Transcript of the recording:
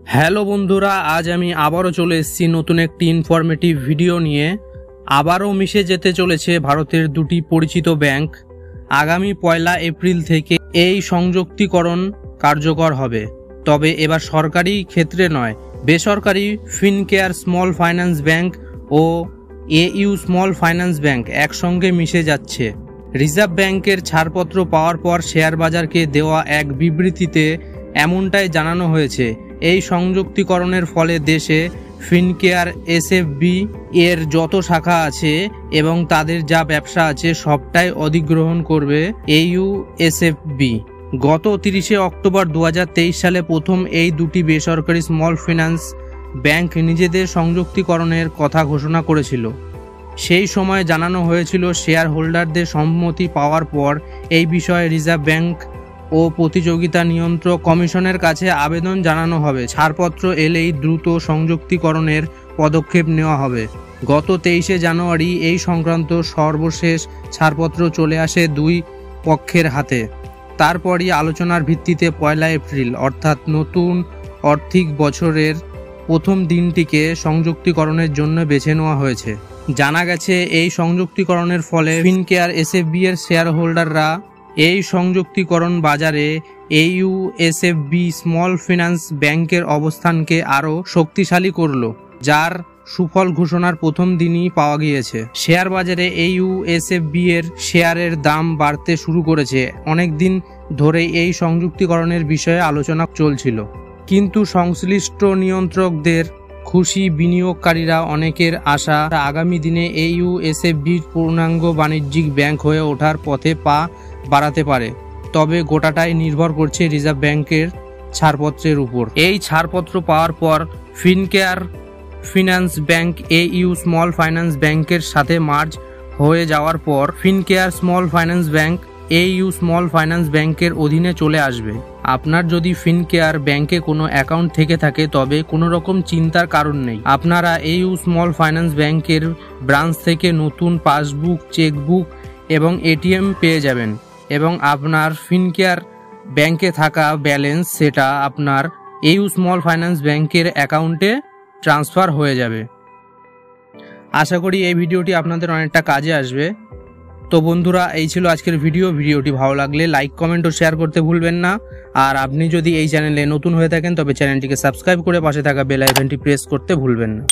Hello বন্ধুরা, আজ আমি আবারও চলে এসেছি নতুন একটি ইনফরমেটিভ ভিডিও নিয়ে। আবারও মিশে যেতে চলেছে ভারতের দুটি পরিচিত ব্যাংক। আগামী 1 এপ্রিল থেকে এই সংযুক্তিকরণ কার্যকর হবে, তবে এবার সরকারি ক্ষেত্রে নয়, বেসরকারি ফিনকেয়ার স্মল ফাইন্যান্স ব্যাংক ও AU স্মল ফাইন্যান্স ব্যাংক একসঙ্গে মিশে যাচ্ছে। রিজার্ভ ব্যাংকের ছাড়পত্র পাওয়ার পর শেয়ার বাজারকে দেওয়া এক বিবৃতিতে এমনটাই জানানো হয়েছে। এই সংযুক্তিকরণের ফলে দেশে ফিনকেয়ার SFB এর যত শাখা আছে এবং তাদের যা ব্যবসা আছে সবটাই অধিগ্রহণ করবে AU SFB। গত 30 অক্টোবর 2023 সালে প্রথম এই দুটি বেসরকারি স্মল ফিন্যান্স ব্যাংক নিজেদের সংযুক্তিকরণের কথা ঘোষণা করেছিল। সেই সময় জানানো হয়েছিল শেয়ার হোল্ডারদের সম্মতি পাওয়ার পর এই বিষয়ে রিজার্ভ ব্যাংক ও প্রতিযোগিতা নিয়ন্ত্রক কমিশনের কাছে আবেদন জানানো হবে। ছাড়পত্র এলেই দ্রুত সংযুক্তিকরণের পদক্ষেপ নেওয়া হবে। গত 23 জানুয়ারি এই সংক্রান্ত সর্বশেষ ছাড়পত্র চলে আসে দুই পক্ষের হাতে। তারপরই আলোচনার ভিত্তিতে 1 এপ্রিল অর্থাৎ নতুন আর্থিক বছরের প্রথম দিনটিকে সংযুক্তিকরণের জন্য বেছে নেওয়া হয়েছে। জানা গেছে এই সংযুক্তিকরণের ফলে ফিনকেয়ার SFB এর শেয়ার হোল্ডাররা এই সংযুক্তিকরণ বাজারে AU SFB স্মল ফিন্যান্স ব্যাংকের অবস্থানকে আরও শক্তিশালী করল, যার সুফল ঘোষণার প্রথম দিনই পাওয়া গিয়েছে। শেয়ার বাজারে AU SFB এর শেয়ারের দাম বাড়তে শুরু করেছে। অনেক দিন ধরেই এই সংযুক্তিকরণের বিষয়ে আলোচনা চলছিল, কিন্তু সংশ্লিষ্ট নিয়ন্ত্রকদের খুশি, বিনিয়োগকারীরা অনেকের আশা আগামী দিনে AU SFB পূর্ণাঙ্গ বাণিজ্যিক ব্যাংক হয়ে ওঠার পথে পা বাড়াতে পারে। তবে গোটাটাই নির্ভর করছে রিজার্ভ ব্যাংকের ছাড়পত্রের উপর। এই ছাড়পত্র পাওয়ার পর Fincare finance bank AU small finance ব্যাংকের সাথে মার্জ হয়ে যাওয়ার পর Fincare small finance bank AU small finance ব্যাংকের অধীনে চলে আসবে। আপনার যদি ফিনকেয়ার ব্যাংকে কোনো অ্যাকাউন্ট থেকে থাকে তবে কোনো রকম চিন্তার কারণ নেই। আপনারা AU স্মল ফাইন্যান্স ব্যাংকের ব্রাঞ্চ থেকে নতুন পাসবুক, চেকবুক এবং ATM পেয়ে যাবেন এবং আপনার ফিনকেয়ার ব্যাংকে থাকা ব্যালেন্স সেটা আপনার AU স্মল ফাইন্যান্স ব্যাংকের অ্যাকাউন্টে ট্রান্সফার হয়ে যাবে। আশা করি এই ভিডিওটি আপনাদের অনেকটা কাজে আসবে। তো বন্ধুরা, এই ছিল আজকের ভিডিওটি ভালো লাগলে লাইক, কমেন্ট ও শেয়ার করতে ভুলবেন না। আর আপনি যদি এই চ্যানেলে নতুন হয়ে থাকেন তবে চ্যানেলটিকে সাবস্ক্রাইব করে পাশে থাকা বেল আইকনটি প্রেস করতে ভুলবেন না।